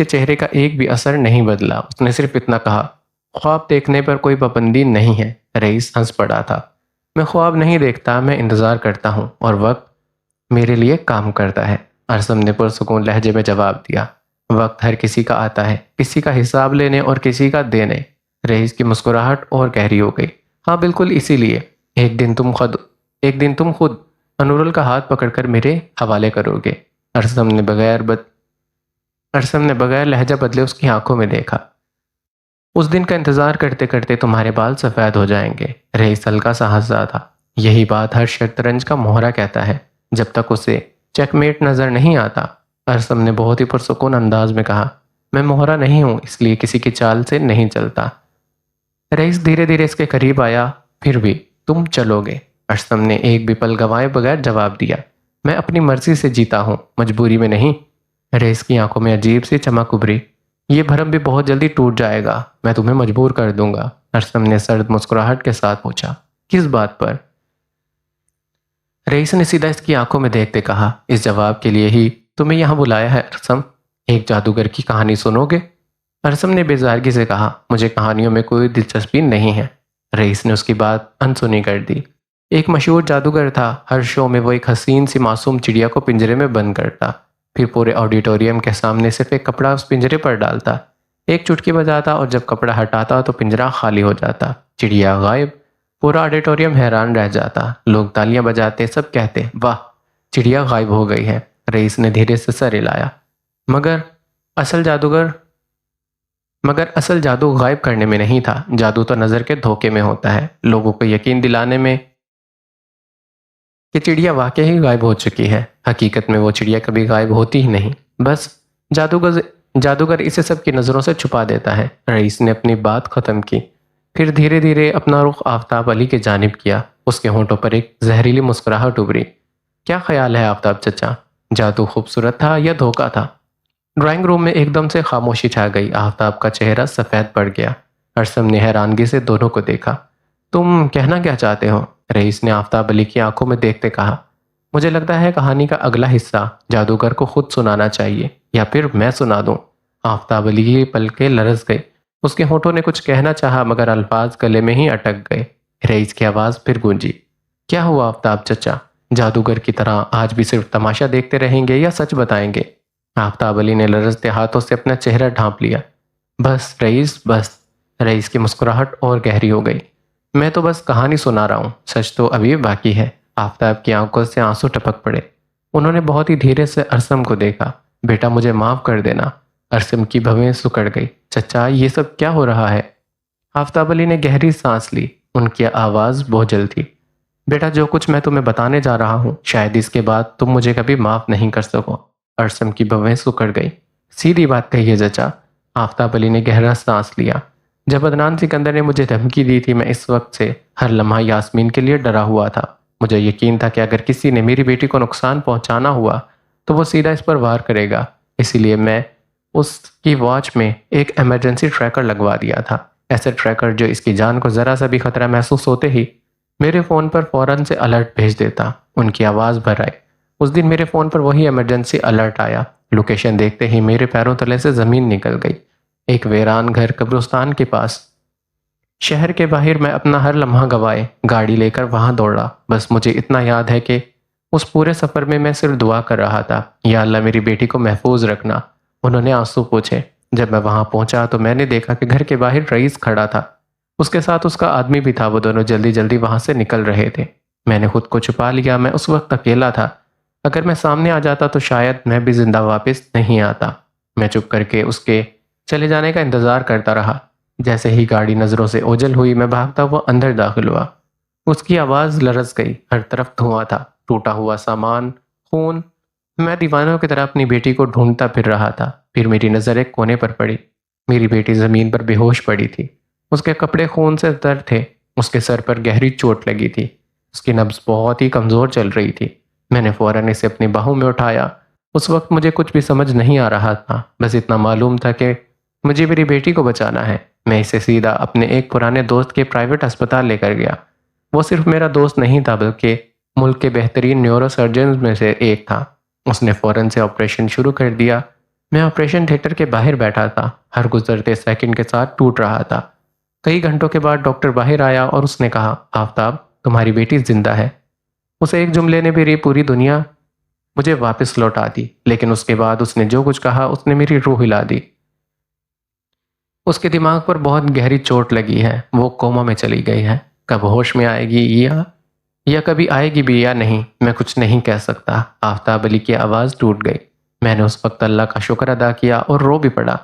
چہرے کا ایک بھی اثر نہیں بدلا۔ اس نے صرف اتنا کہا، خواب دیکھنے پر کوئی پابندی نہیں ہے۔ رئیس ہنس پڑا تھا۔ میں خواب نہیں دیکھتا، میں انتظار کرتا ہوں، اور وقت میرے لیے کام کرتا ہے۔ ارسم نے پرسکون لہجے میں جواب دیا، وقت ہر کسی کا آتا ہے، کسی کا حساب لینے اور کسی کا دینے۔ رئیس کی مسکراہٹ اور گہری ہو گئی۔ ہاں بالکل، اسی لیے ایک دن تم خود انورل کا ہاتھ پکڑ کر میرے حوالے کرو گے۔ ارسم نے بغیر لہجہ بدلے اس کی آنکھوں میں دیکھا۔ اس دن کا انتظار کرتے کرتے تمہارے بال سفید ہو جائیں گے۔ رئیس ہلکا سا ہنسا تھا۔ یہی بات ہر شطرنج کا مہرہ کہتا ہے، جب تک اسے چیک میٹ نظر نہیں آتا۔ ارسم نے بہت ہی پرسکون انداز میں کہا، میں مہرہ نہیں ہوں، اس لیے کسی کی چال سے نہیں چلتا۔ رئیس دھیرے دھیرے اس کے قریب آیا۔ پھر بھی تم چلو گے؟ ارسم نے ایک بھی پل گنوائے بغیر جواب دیا۔ میں اپنی مرضی سے جیتا ہوں، مجبوری میں نہیں۔ رئیس کی آنکھوں میں عجیب سی چمک ابھری۔ یہ بھرم بھی بہت جلدی ٹوٹ جائے گا، میں تمہیں مجبور کر دوں گا۔ ارسم نے سرد مسکراہٹ کے ساتھ پوچھا، کس بات پر؟ رئیس نے سیدھا اس کی آنکھوں میں دیکھتے کہا، اس جواب کے لیے ہی تمہیں یہاں بلایا ہے ارسم۔ ایک جادوگر کی کہانی سنو گے؟ ارسم نے بیزارگی سے کہا، مجھے کہانیوں میں کوئی دلچسپی نہیں ہے۔ رئیس نے اس کی بات انسنی کر دی۔ ایک مشہور جادوگر تھا، ہر شو میں وہ ایک حسین سی معصوم چڑیا کو پنجرے میں بند کرتا، پھر پورے آڈیٹوریم کے سامنے صرف ایک کپڑا اس پنجرے پر ڈالتا، ایک چٹکی بجاتا اور جب کپڑا ہٹاتا تو پنجرا خالی ہو جاتا، چڑیا غائب۔ پورا آڈیٹوریم حیران رہ جاتا، لوگ تالیاں بجاتے، سب کہتے، واہ، چڑیا غائب ہو گئی ہے۔ رئیس نے دھیرے سے سر ہلایا، مگر اصل جادو غائب کرنے میں نہیں تھا، جادو تو نظر کے دھوکے میں ہوتا ہے، لوگوں کو یقین دلانے میں کہ چڑیا واقعی غائب ہو چکی ہے۔ حقیقت میں وہ چڑیا کبھی غائب ہوتی ہی نہیں، بس جادوگر اسے سب کی نظروں سے چھپا دیتا ہے۔ رئیس نے اپنی بات ختم کی، پھر دھیرے دھیرے اپنا رخ آفتاب علی کی جانب کیا۔ اس کے ہونٹوں پر ایک زہریلی مسکراہٹ ابھری۔ کیا خیال ہے آفتاب چچا، جادو خوبصورت تھا یا دھوکہ تھا؟ ڈرائنگ روم میں ایک دم سے خاموشی چھا گئی۔ آفتاب کا چہرہ سفید پڑ گیا۔ ارسم نے حیرانگی سے دونوں کو دیکھا۔ تم کہنا کیا چاہتے ہو؟ رئیس نے آفتاب علی کی آنکھوں میں دیکھتے کہا، مجھے لگتا ہے کہانی کا اگلا حصہ جادوگر کو خود سنانا چاہیے، یا پھر میں سنا دوں۔ آفتاب علی کی پلکیں لرز گئی۔ اس کے ہونٹوں نے کچھ کہنا چاہا مگر الفاظ گلے میں ہی اٹک گئے۔ رئیس کی آواز پھر گونجی، کیا ہوا آفتاب چچا؟ جادوگر کی طرح آج بھی صرف تماشا دیکھتے رہیں گے یا سچ بتائیں گے؟ آفتاب علی نے لرزتے ہاتھوں سے اپنا چہرہ ڈھانپ لیا۔ بس رئیس بس۔ رئیس کی مسکراہٹ اور گہری ہو گئی۔ میں تو بس کہانی سنا رہا ہوں، سچ تو ابھی باقی ہے۔ آفتاب کی آنکھوں سے آنسو ٹپک پڑے۔ انہوں نے بہت ہی دھیرے سے ارسم کو دیکھا۔ بیٹا مجھے معاف کر دینا۔ ارسم کی بھویں سکڑ گئی۔ چچا یہ سب کیا ہو رہا ہے؟ آفتاب علی نے گہری سانس لی۔ ان کی آواز بوجھل تھی۔ بیٹا جو کچھ میں تمہیں بتانے جا رہا ہوں شاید اس کے بعد تم مجھے کبھی معاف نہیں کر سکو۔ ارسم کی بھویں سکڑ گئی۔ سیدھی بات کہیے چچا۔ آفتاب علی نے گہرا سانس لیا۔ جب عدنان سکندر نے مجھے دھمکی دی تھی میں اس وقت سے ہر لمحہ یاسمین کے لیے ڈرا ہوا تھا۔ مجھے یقین تھا کہ اگر کسی نے میری بیٹی کو نقصان پہنچانا ہوا تو وہ سیدھا اس پر وار کرے گا، اسی لیے میں اس کی واچ میں ایک ایمرجنسی ٹریکر لگوا دیا تھا، ایسے ٹریکر جو اس کی جان کو ذرا سا بھی خطرہ محسوس ہوتے ہی میرے فون پر فوراً سے الرٹ بھیج دیتا۔ ان کی آواز بھر آئی۔ اس دن میرے فون پر وہی ایمرجنسی الرٹ آیا۔ لوکیشن دیکھتے ہی میرے پیروں تلے سے زمین نکل گئی۔ ایک ویران گھر قبرستان کے پاس، شہر کے باہر میں اپنا ہر لمحہ گوائے گاڑی لے کر وہاں دوڑا۔ بس مجھے اتنا یاد ہے کہ اس پورے سفر میں صرف دعا کر رہا تھا، یا اللہ میری بیٹی کو محفوظ رکھنا۔ انہوں نے آنسو پوچھے۔ جب میں وہاں پہنچا تو میں نے دیکھا کہ گھر کے باہر رئیس کھڑا تھا، اس کے ساتھ اس کا آدمی بھی تھا۔ وہ دونوں جلدی جلدی وہاں سے نکل رہے تھے۔ میں نے خود کو چھپا لیا، میں اس وقت اکیلا تھا۔ اگر میں سامنے آ جاتا تو شاید میں بھی زندہ واپس نہیں آتا۔ میں چپ کر کے اس کے چلے جانے کا انتظار کرتا رہا۔ جیسے ہی گاڑی نظروں سے اوجھل ہوئی میں بھاگتا ہوا اندر داخل ہوا۔ اس کی آواز لرز گئی۔ ہر طرف دھواں تھا، ٹوٹا ہوا سامان، خون۔ میں دیوانوں کی طرح اپنی بیٹی کو ڈھونڈتا پھر رہا تھا۔ پھر میری نظر ایک کونے پر پڑی۔ میری بیٹی زمین پر بے ہوش پڑی تھی۔ اس کے کپڑے خون سے تر تھے۔ اس کے سر پر گہری چوٹ لگی تھی۔ اس کی نبض بہت ہی کمزور چل رہی تھی۔ میں نے فوراً اسے اپنی باہوں میں اٹھایا۔ اس وقت مجھے کچھ بھی سمجھ نہیں آ رہا تھا، بس اتنا معلوم تھا کہ مجھے میری بیٹی کو بچانا ہے۔ میں اسے سیدھا اپنے ایک پرانے دوست کے پرائیویٹ اسپتال لے کر گیا۔ وہ صرف میرا دوست نہیں تھا بلکہ ملک کے بہترین نیورو سرجنز میں سے ایک تھا۔ اس نے فوراً سے آپریشن شروع کر دیا۔ میں آپریشن تھیٹر کے باہر بیٹھا تھا، ہر گزرتے سیکنڈ کے ساتھ ٹوٹ رہا تھا۔ کئی گھنٹوں کے بعد ڈاکٹر باہر آیا اور اس نے کہا، آفتاب تمہاری بیٹی زندہ ہے۔ اسے ایک جملے نے میری پوری دنیا مجھے واپس لوٹا دی، لیکن اس کے بعد اس نے جو کچھ کہا اس نے میری روح ہلا دی۔ اس کے دماغ پر بہت گہری چوٹ لگی ہے، وہ کوما میں چلی گئی ہے۔ کب ہوش میں آئے گی یا کبھی آئے گی بھی یا نہیں، میں کچھ نہیں کہہ سکتا۔ آفتاب علی کی آواز ٹوٹ گئی۔ میں نے اس وقت اللہ کا شکر ادا کیا اور رو بھی پڑا،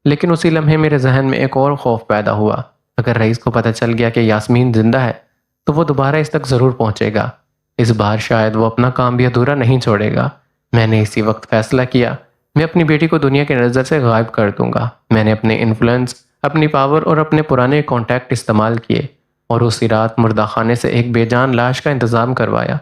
لیکن اسی لمحے میرے ذہن میں ایک اور خوف پیدا ہوا۔ اگر رئیس کو پتہ چل گیا کہ یاسمین زندہ ہے تو وہ دوبارہ اس تک ضرور پہنچے گا۔ اس بار شاید وہ اپنا کام بھی ادھورا نہیں چھوڑے گا۔ میں نے اسی وقت فیصلہ کیا، میں اپنی بیٹی کو دنیا کی نظر سے غائب کر دوں گا۔ میں نے اپنے انفلوئنس، اپنی پاور اور اپنے پرانے کانٹیکٹ استعمال کیے اور اسی رات مردہ خانے سے ایک بے جان لاش کا انتظام کروایا۔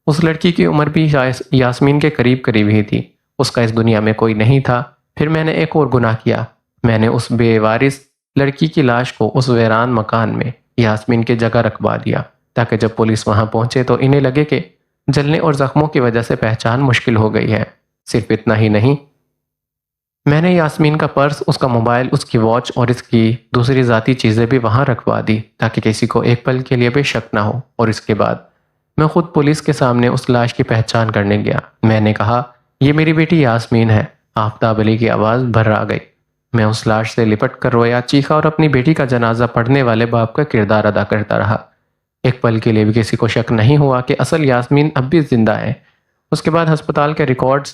اس لڑکی کی عمر بھی یاسمین کے قریب قریب ہی تھی۔ اس کا اس دنیا میں کوئی نہیں تھا۔ پھر میں نے ایک اور گناہ کیا، میں نے اس بے وارث لڑکی کی لاش کو اس ویران مکان میں یاسمین کی جگہ رکھوا دیا تاکہ جب پولیس وہاں پہنچے تو انہیں لگے کہ جلنے اور زخموں کی وجہ سے پہچان مشکل ہو گئی ہے۔ صرف اتنا ہی نہیں، میں نے یاسمین کا پرس، اس کا موبائل، اس کی واچ اور اس کی دوسری ذاتی چیزیں بھی وہاں رکھوا دی تاکہ کسی کو ایک پل کے لیے بھی شک نہ ہو۔ اور اس کے بعد میں خود پولیس کے سامنے اس لاش کی پہچان کرنے گیا۔ میں نے کہا، یہ میری بیٹی یاسمین ہے۔ آفتاب علی کی آواز بھر آ گئی۔ میں اس لاش سے لپٹ کر رویا، چیخا اور اپنی بیٹی کا جنازہ پڑھنے والے باپ کا کردار ادا کرتا رہا۔ ایک پل کے لیے بھی کسی کو شک نہیں ہوا کہ اصل یاسمین اب بھی زندہ ہے۔ اس کے بعد ہسپتال کے ریکارڈز،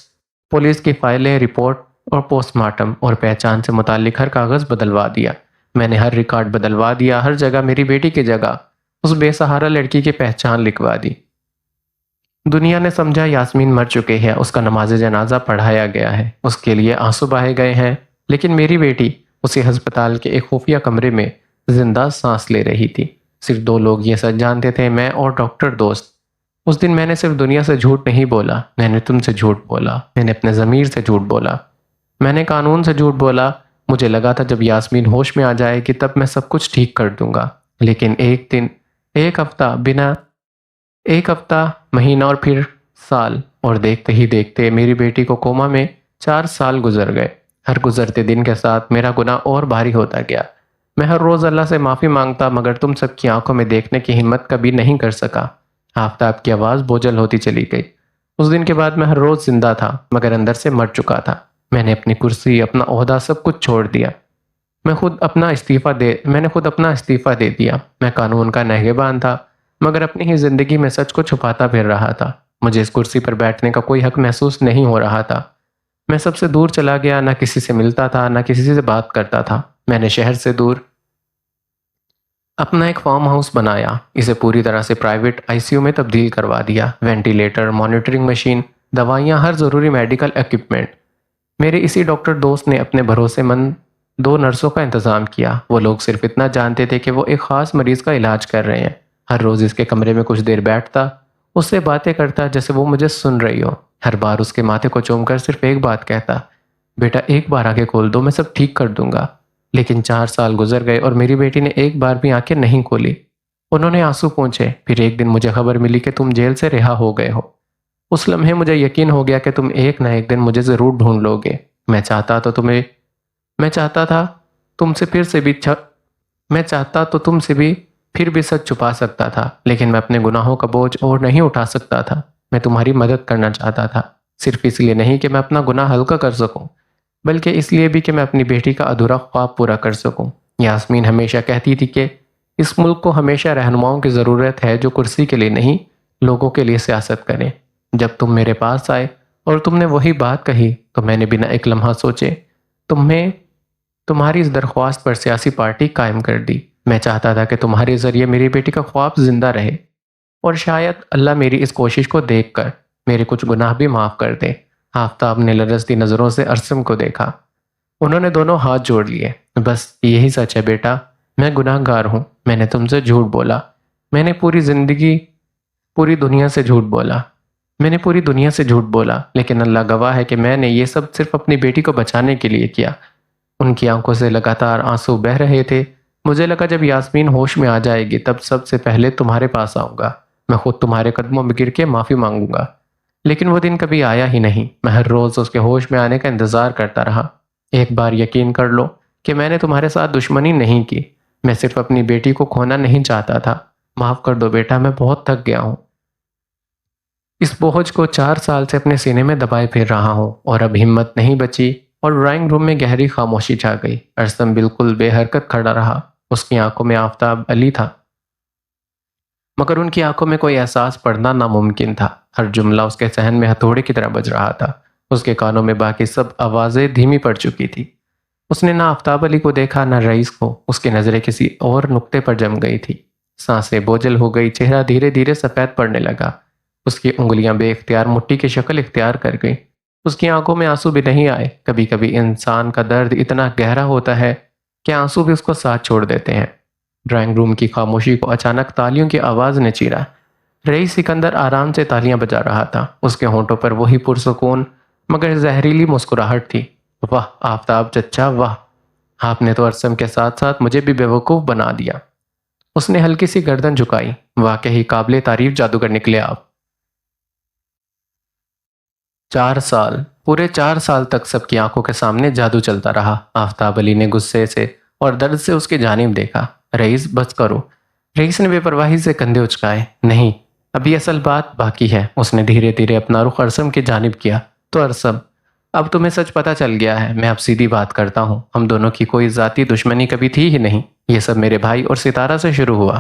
پولیس کی فائلیں، رپورٹ اور پوسٹ مارٹم اور پہچان سے متعلق ہر کاغذ بدلوا دیا۔ میں نے ہر ریکارڈ بدلوا دیا، ہر جگہ میری بیٹی کی جگہ اس بے سہارا لڑکی کی پہچان لکھوا دی۔ دنیا نے سمجھا یاسمین مر چکی ہے، اس کا نماز جنازہ پڑھایا گیا ہے، اس کے لیے آنسو بہائے گئے ہیں، لیکن میری بیٹی اسی ہسپتال کے ایک خفیہ کمرے میں زندہ سانس لے رہی تھی۔ صرف دو لوگ یہ سچ جانتے تھے، میں اور ڈاکٹر دوست۔ اس دن میں نے صرف دنیا سے جھوٹ نہیں بولا، میں نے تم سے جھوٹ بولا، میں نے اپنے ضمیر سے جھوٹ بولا، میں نے قانون سے جھوٹ بولا۔ مجھے لگا تھا جب یاسمین ہوش میں آ جائے گی تب میں سب کچھ ٹھیک کر دوں گا، لیکن ایک دن، ایک ہفتہ، مہینہ اور پھر سال، اور دیکھتے ہی دیکھتے میری بیٹی کو کوما میں 4 سال گزر گئے۔ ہر گزرتے دن کے ساتھ میرا گناہ اور بھاری ہوتا گیا۔ میں ہر روز اللہ سے معافی مانگتا مگر تم سب کی آنکھوں میں دیکھنے کی ہمت کبھی نہیں کر سکا۔ آفتاب کی آواز بوجھل ہوتی چلی گئی۔ اس دن کے بعد میں ہر روز زندہ تھا مگر اندر سے مر چکا تھا۔ میں نے اپنی کرسی، اپنا عہدہ، سب کچھ چھوڑ دیا۔ میں نے خود اپنا استعفیٰ دے دیا۔ میں قانون کا نگہبان تھا مگر اپنی ہی زندگی میں سچ کو چھپاتا پھر رہا تھا۔ مجھے اس کرسی پر بیٹھنے کا کوئی حق محسوس نہیں ہو رہا تھا۔ میں سب سے دور چلا گیا، نہ کسی سے ملتا تھا، نہ کسی سے بات کرتا تھا۔ میں نے شہر سے دور اپنا ایک فارم ہاؤس بنایا، اسے پوری طرح سے پرائیویٹ آئی سی یو میں تبدیل کروا دیا۔ وینٹیلیٹر، مانیٹرنگ مشین، دوائیاں، ہر ضروری میڈیکل ایکوپمنٹ۔ میرے اسی ڈاکٹر دوست نے اپنے بھروسے مند 2 نرسوں کا انتظام کیا۔ وہ لوگ صرف اتنا جانتے تھے کہ وہ ایک خاص مریض کا علاج کر رہے ہیں۔ ہر روز اس کے کمرے میں کچھ دیر بیٹھتا، اس سے باتیں کرتا جیسے وہ مجھے سن رہی ہو۔ ہر بار اس کے ماتھے کو چوم کر صرف ایک بات کہتا، بیٹا ایک بار آنکھیں کھول دو، میں سب ٹھیک کر دوں گا۔ لیکن 4 سال گزر گئے اور میری بیٹی نے ایک بار بھی آنکھیں نہیں کھولی۔ انہوں نے آنسو پونچھے۔ پھر ایک دن مجھے خبر ملی کہ تم جیل سے رہا ہو گئے ہو۔ اس لمحے مجھے یقین ہو گیا کہ تم ایک نہ ایک دن مجھے ضرور ڈھونڈ لو گے۔ میں چاہتا تو تم سے بھی پھر بھی سچ چھپا سکتا تھا، لیکن میں اپنے گناہوں کا بوجھ اور نہیں اٹھا سکتا تھا۔ میں تمہاری مدد کرنا چاہتا تھا، صرف اس لیے نہیں کہ میں اپنا گناہ ہلکا کر سکوں، بلکہ اس لیے بھی کہ میں اپنی بیٹی کا ادھورا خواب پورا کر سکوں۔ یاسمین ہمیشہ کہتی تھی کہ اس ملک کو ہمیشہ رہنماؤں کی ضرورت ہے جو کرسی کے لیے نہیں، لوگوں کے لیے سیاست کریں۔ جب تم میرے پاس آئے اور تم نے وہی بات کہی تو میں نے بنا ایک لمحہ سوچے تمہاری اس درخواست پر سیاسی پارٹی قائم کر دی۔ میں چاہتا تھا کہ تمہارے ذریعے میری بیٹی کا خواب زندہ رہے، اور شاید اللہ میری اس کوشش کو دیکھ کر میرے کچھ گناہ بھی معاف کر دے۔ آفتاب نے لرزتی نظروں سے ارسم کو دیکھا۔ انہوں نے دونوں ہاتھ جوڑ لیے۔ بس یہی سچ ہے بیٹا، میں گناہ گار ہوں۔ میں نے تم سے جھوٹ بولا، میں نے پوری دنیا سے جھوٹ بولا، لیکن اللہ گواہ ہے کہ میں نے یہ سب صرف اپنی بیٹی کو بچانے کے لیے کیا۔ ان کی آنکھوں سے لگاتار آنسو بہہ رہے تھے۔ مجھے لگا جب یاسمین ہوش میں آ جائے گی تب سب سے پہلے تمہارے پاس آؤں گا، میں خود تمہارے قدموں میں گر کے معافی مانگوں گا۔ لیکن وہ دن کبھی آیا ہی نہیں۔ میں ہر روز اس کے ہوش میں آنے کا انتظار کرتا رہا۔ ایک بار یقین کر لو کہ میں نے تمہارے ساتھ دشمنی نہیں کی، میں صرف اپنی بیٹی کو کھونا نہیں چاہتا تھا۔ معاف کر دو بیٹا، میں بہت تھک گیا ہوں۔ اس بوجھ کو 4 سال سے اپنے سینے میں دبائے پھر رہا ہوں، اور اب ہمت نہیں بچی۔ اور ڈرائنگ روم میں گہری خاموشی چھا گئی۔ ارسم بالکل بے حرکت کھڑا رہا۔ اس کی آنکھوں میں آفتاب علی تھا، مگر ان کی آنکھوں میں کوئی احساس پڑنا ناممکن تھا۔ ہر جملہ اس کے ذہن میں ہتھوڑے کی طرح بج رہا تھا۔ اس کے کانوں میں باقی سب آوازیں دھیمی پڑ چکی تھی۔ اس نے نہ آفتاب علی کو دیکھا نہ رئیس کو۔ اس کی نظریں کسی اور نقطے پر جم گئی تھی۔ سانسیں بوجھل ہو گئی، چہرہ دھیرے دھیرے سفید پڑنے لگا۔ اس کی انگلیاں بے اختیار مٹی کی شکل اختیار کر گئی۔ اس کی آنکھوں میں آنسو بھی نہیں آئے۔ کبھی کبھی انسان کا درد اتنا گہرا ہوتا ہے کہ آنسو بھی اس کو ساتھ چھوڑ دیتے ہیں۔ ڈرائنگ روم کی خاموشی کو اچانک تالیوں کی آواز نے چیرا۔ رئیس سکندر آرام سے تالیاں بجا رہا تھا۔ اس کے ہونٹوں پر وہی پرسکون مگر زہریلی مسکراہٹ تھی۔ واہ آفتاب چچا، واہ، آپ نے تو ارسم کے ساتھ ساتھ مجھے بھی بیوقوف بنا دیا۔ اس نے ہلکی سی گردن جھکائی۔ واقعی قابل تعریف جادوگر نکلے آپ۔ 4 سال، پورے 4 سال تک سب کی آنکھوں کے سامنے جادو چلتا رہا۔ آفتاب علی نے غصے سے اور درد سے اس کی جانب دیکھا۔ رئیس بس کرو۔ رئیس نے بے پرواہی سے کندھے اچکائے۔ نہیں، ابھی اصل بات باقی ہے۔ اس نے دھیرے دھیرے اپنا رخ ارسم کی جانب کیا۔ تو ارسم، اب تمہیں سچ پتہ چل گیا ہے۔ میں اب سیدھی بات کرتا ہوں، ہم دونوں کی کوئی ذاتی دشمنی کبھی تھی ہی نہیں۔ یہ سب میرے بھائی اور ستارہ سے شروع ہوا۔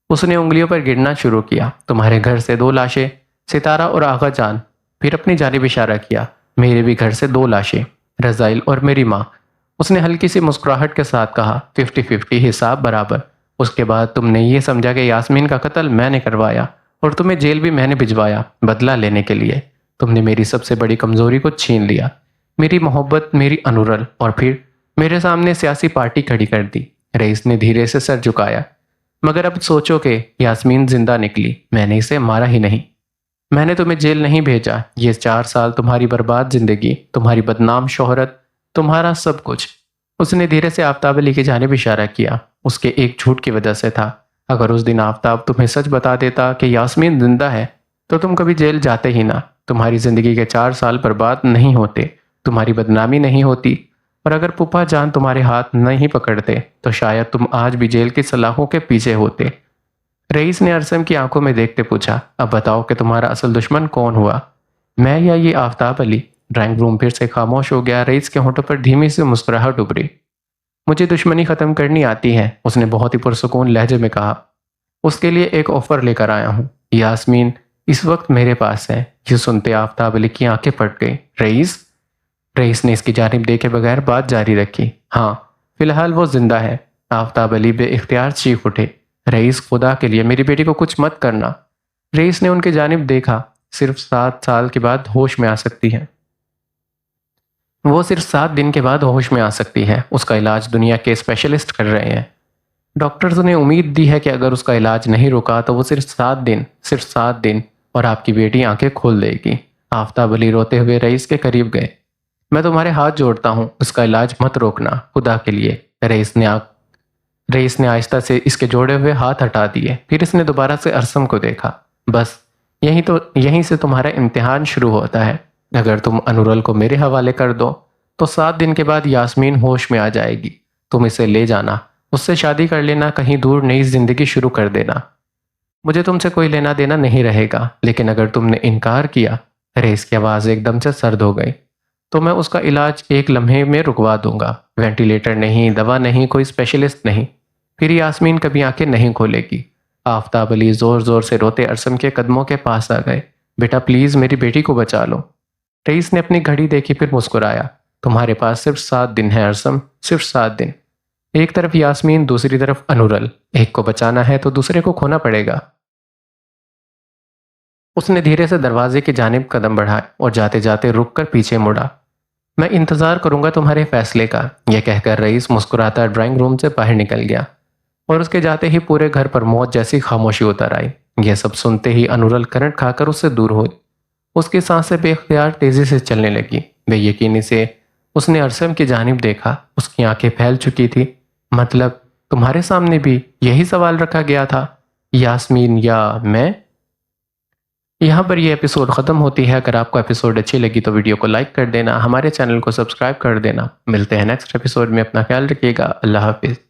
اس نے انگلیوں پر گرنا شروع کیا۔ تمہارے گھر سے 2 لاشیں، ستارہ اور آغا جان۔ پھر اپنی جانب اشارہ کیا۔ میرے بھی گھر سے 2 لاشیں، رزائل اور میری ماں۔ اس نے ہلکی سی مسکراہٹ کے ساتھ کہا، 50-50 حساب برابر۔ اس کے بعد تم نے یہ سمجھا کہ یاسمین کا قتل میں نے کروایا اور تمہیں جیل بھی میں نے بھجوایا بدلہ لینے کے لیے۔ تم نے میری سب سے بڑی کمزوری کو چھین لیا، میری محبت، میری انورل، اور پھر میرے سامنے سیاسی پارٹی کھڑی کر دی۔ رئیس نے دھیرے سے سر جھکایا۔ مگر اب سوچو کہ یاسمین زندہ نکلی، میں نے اسے مارا ہی نہیں۔ میں نے تمہیں جیل نہیں بھیجا۔ یہ 4 سال تمہاری برباد زندگی، تمہاری بدنام شہرت، تمہارا سب کچھ۔ اس نے دھیرے سے آفتاب علی کی جانب اشارہ کیا۔ اس کے ایک جھوٹ کی وجہ سے تھا۔ اگر اس دن آفتاب تمہیں سچ بتا دیتا کہ یاسمین زندہ ہے تو تم کبھی جیل جاتے ہی نہ۔ تمہاری زندگی کے 4 سال برباد نہیں ہوتے، تمہاری بدنامی نہیں ہوتی، اور اگر پھپھا جان تمہارے ہاتھ نہیں پکڑتے تو شاید تم آج بھی جیل کی سلاخوں کے پیچھے ہوتے۔ رئیس نے ارسم کی آنکھوں میں دیکھتے پوچھا، اب بتاؤ کہ تمہارا اصل دشمن کون ہوا، میں یا یہ آفتاب علی؟ ڈرائنگ روم پھر سے خاموش ہو گیا۔ رئیس کے ہونٹوں پر دھیمی سی مسکراہٹ ابھری۔ مجھے دشمنی ختم کرنی آتی ہے، اس نے بہت ہی پرسکون لہجے میں کہا۔ اس کے لیے ایک آفر لے کر آیا ہوں، یاسمین اس وقت میرے پاس ہے۔ یہ سنتے آفتاب علی کی آنکھیں پھٹ گئیں۔ رئیس نے اس کی جانب دیکھے بغیر بات جاری رکھی۔ ہاں فی الحال وہ زندہ ہے۔ آفتاب علی بے اختیار چیخ اٹھے۔ رئیس خدا کے لیے میری بیٹی کو کچھ مت کرنا۔ رئیس نے ان کی جانب دیکھا۔ صرف 7 سال کے بعد ہوش میں آ سکتی ہے، وہ صرف 7 دن کے بعد ہوش میں آ سکتی ہے۔ اس کا علاج دنیا کے اسپیشلسٹ کر رہے ہیں۔ ڈاکٹرز نے امید دی ہے کہ اگر اس کا علاج نہیں رکا تو وہ صرف 7 دن اور آپ کی بیٹی آنکھیں کھول دے گی۔ آفتاب علی روتے ہوئے رئیس کے قریب گئے۔ میں تمہارے ہاتھ جوڑتا ہوں، اس کا علاج مت روکنا، خدا کے لیے۔ رئیس نے آہستہ سے اس کے جوڑے ہوئے ہاتھ ہٹا دیے۔ پھر اس نے دوبارہ سے ارسم کو دیکھا۔ بس یہیں سے تمہارا امتحان شروع ہوتا ہے۔ اگر تم انورل کو میرے حوالے کر دو تو 7 دن کے بعد یاسمین ہوش میں آ جائے گی۔ تم اسے لے جانا، اس سے شادی کر لینا، کہیں دور نئی زندگی شروع کر دینا۔ مجھے تم سے کوئی لینا دینا نہیں رہے گا، لیکن اگر تم نے انکار کیا، رئیس کی آواز ایک دم سے سرد ہو گئی، تو میں اس کا علاج ایک لمحے میں رکوا دوں گا۔ وینٹیلیٹر نہیں، دوا نہیں، کوئی اسپیشلسٹ نہیں، پھر یاسمین کبھی آنکھیں نہیں کھولے گی۔ آفتاب علی زور زور سے روتے ارسم کے قدموں کے پاس آ گئے۔ بیٹا پلیز میری بیٹی کو بچا لو۔ رئیس نے اپنی گھڑی دیکھی، پھر مسکرایا۔ تمہارے پاس صرف 7 دن ہے ارسم، صرف 7 دن۔ ایک طرف یاسمین، دوسری طرف انورل، ایک کو بچانا ہے تو دوسرے کو کھونا پڑے گا۔ اس نے دھیرے سے دروازے کی جانب قدم بڑھائے اور جاتے جاتے رک کر پیچھے مڑا۔ میں انتظار کروں گا تمہارے فیصلے کا، یہ کہہ کر رئیس مسکراتا ڈرائنگ روم سے باہر نکل گیا، اور اس کے جاتے ہی پورے گھر پر موت جیسی خاموشی اتر آئی۔ یہ سب سنتے ہی انورل کرنٹ کھا کر اس سے دور ہوئی۔ اس کی سانسیں بے اختیار تیزی سے چلنے لگی۔ بے یقینی سے اس نے ارسم کی جانب دیکھا۔ اس کی آنکھیں پھیل چکی تھی۔ مطلب تمہارے سامنے بھی یہی سوال رکھا گیا تھا، یاسمین یا میں؟ یہاں پر یہ ایپیسوڈ ختم ہوتی ہے۔ اگر آپ کو ایپیسوڈ اچھی لگی تو ویڈیو کو لائک کر دینا، ہمارے چینل کو سبسکرائب کر دینا۔ ملتے ہیں نیکسٹ ایپیسوڈ میں، اپنا خیال رکھیے گا۔ اللہ حافظ۔